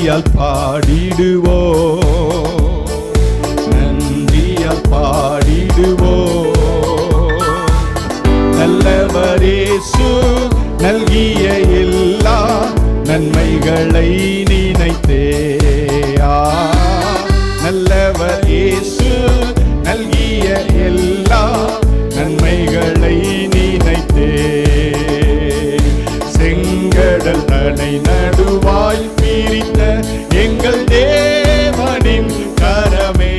நன்றியால் பாடிடுவோம், நன்றியால் பாடிடுவோம். நல்லவர் இயேசு நல்கிய எல்லா நன்மைகளை நினைத்தே, நல்லவர் இயேசு நல்கிய எல்லா நன்மைகளை நினைத்தே, செங்கடல் தனை நடுவாய் பிரித்த எங்கள் தேவனின் கரமே,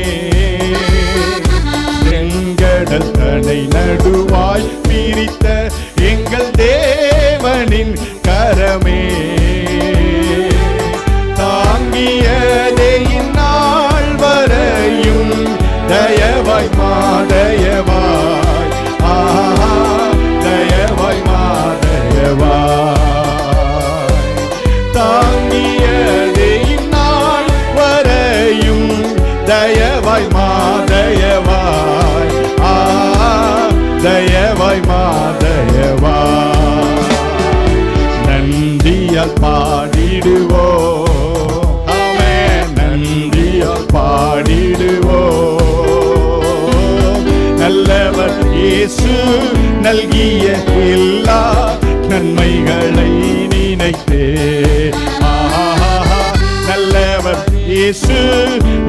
செங்கடல் தனை நடுவாய் பிரித்த எங்கள் தேவனின் கரமே, தாங்கியதே இந்நாள் வரையும் தயவாய் மாதயவாய், தயவாய் மாதயவாய், தாங்கியதே இந்நாள் வரையும் தயவாய் மாதயவாய், தயவாய் மாதயவாய். நன்றியால் பாடிடுவோம், ஆமென், நன்றியால் பாடிடுவோம். நல்லவர் இயேசு நல்கிய எல்லா நன்மைகளை நினைத்தே, நல்லவர் இயேசு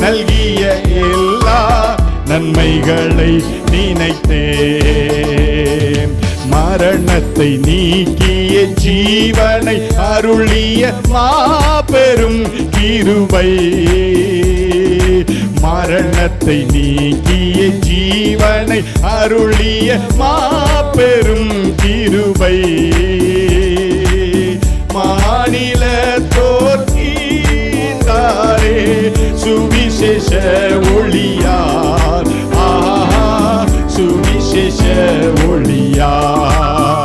நல்கிய எல்லா நன்மைகளை நினைத்தேன். மரணத்தை நீக்கிய ஜீவனை அருளிய மாபெரும் கிருபை, மரணத்தை நீக்கிய ஜீவனை அருளிய மாபெரும் கிருபை, மாநில தோற்கின்றாரே சுவிசேஷ ஒளியார், சுவிசேஷ ஒளியார்,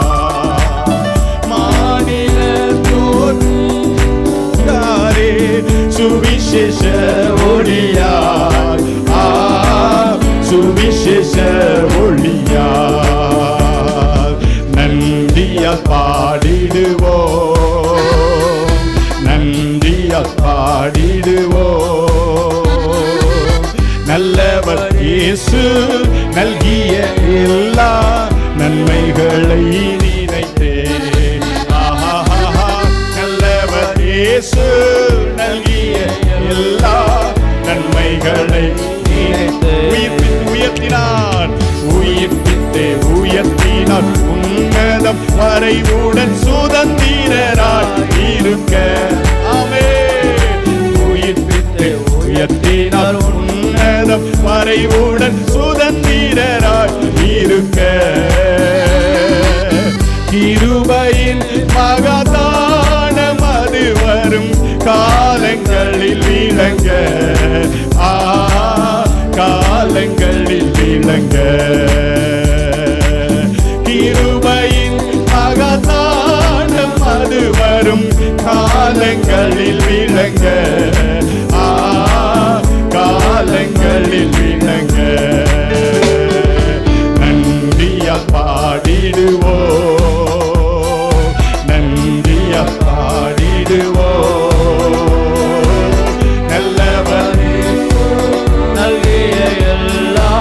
மாநில தோற்கின்றாரே சுவிசேஷ ஒளியார், சுவிசேஷ ஒளியார். நன்றியால் பாடிடுவோம், நன்றியால் பாடிடுவோம். நல்லவர் இயேசு நல்கிய எல்லா நன்மைகளை நினைத்தே, நல்லவர் இயேசு நல்கிய எல்லா நன்மைகளை நினைத்தே, உயர்த்தினார், உயிர்ப்பித்தே உயர்த்தினார், உன்னதம் வரைவுடன் சுதந்திரராய் இருக்க, ஆமென், உயிர்ப்பித்தே உயர்த்தினார், உன்னதம் வரைவுடன் சுதந்திரராய் இருக்க, கிருபையின் மகதானம் அது வரும் காலங்களில் விளங்க, காலங்களில் விளங்க, கிருபையின் மகதானம் அது வரும் காலங்களில் விளங்க, காலங்களில் விளங்க. நன்றியால் பாடிடுவோம், நன்றியால் பாடிடுவோம். நல்லவர் நல்கிய எல்லா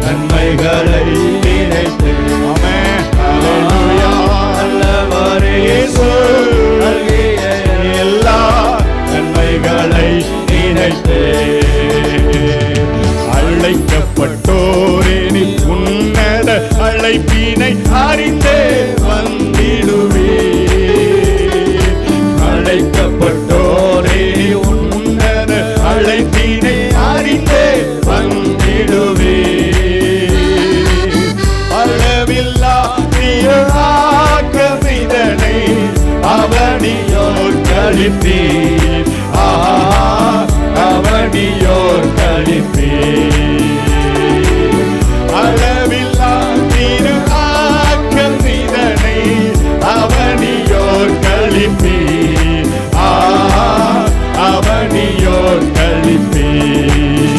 நன்மைகளை நினைத்து, ஆமென், அல்லேலூயா. நல்லவர் இயேசு நல்கிய எல்லா நன்மைகளை நினைத்து, அழைக்கப்பட்டோரே உன்னத அழைப்பினை அறிந்தே வந்திடுவே, அழைக்கப்பட்டோரே உன்னத அழைப்பினை அறிந்தே வந்திடுவே, அளவில்லா ஆக்கமிதனை அவனியோர் கழிப்பீர், அவனியோர் கழிப்பீர், அளவில்லா ஆக்கமிதனை அவனியோர் கழிப்பீர், அவனியோர் கழிப்பீர்.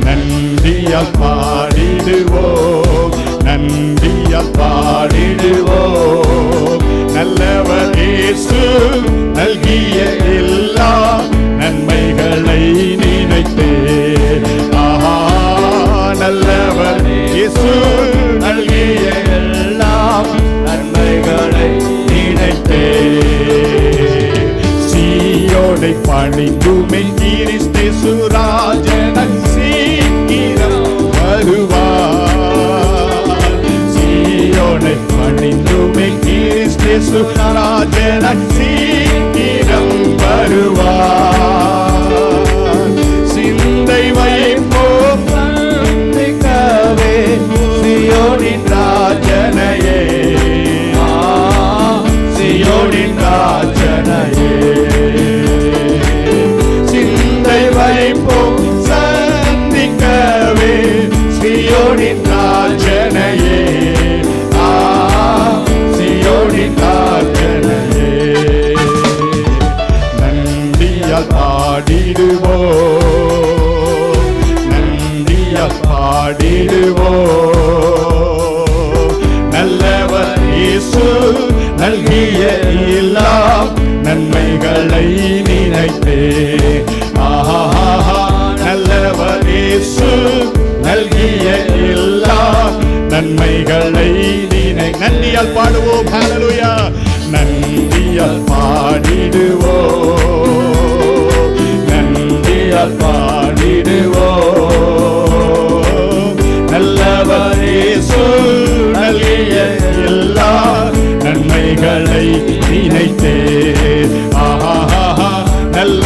நன்றியால் பாடிடுவோம், நன்றியால் பாடிடுவோம். நல்லவர் இயேசு நல்கிய பணிந்துமை கிறிஸ்தேசு ராஜன் சீக்கிரம் வருவார். சீயோனை பணிந்துமை கிறிஸ்தேசு ராஜன் சீக்கிரம் வருவார். சிந்தை வைப்போம் சந்திக்கவே சீயோனின் ராஜனையே, சீயோனின் ராஜனையே. சிந்தை வைப்போம் சந்திக்கவே சீயோனின் ராஜனையே, சீயோனின் ராஜனையே. நன்றியால் பாடிடுவோம், நன்றியால் பாடிடுவோம். நல்லவர் இயேசு நல்கிய எல்லாம் நன்மைகளை நினைத்தே. ஆஹா, நல்லவர் இயேசு நல்கிய எல்லாம் நன்மைகளை நன்றியால் பாடுவோம். ஹல்லேலூயா. நன்றியால் பாடிடுவோம், நன்றியால் பாடிடுவோம். நல்லவர் இயேசு நல்கிய எல்லா நன்மைகளை நினைத்தே. ஆஹா, நல்ல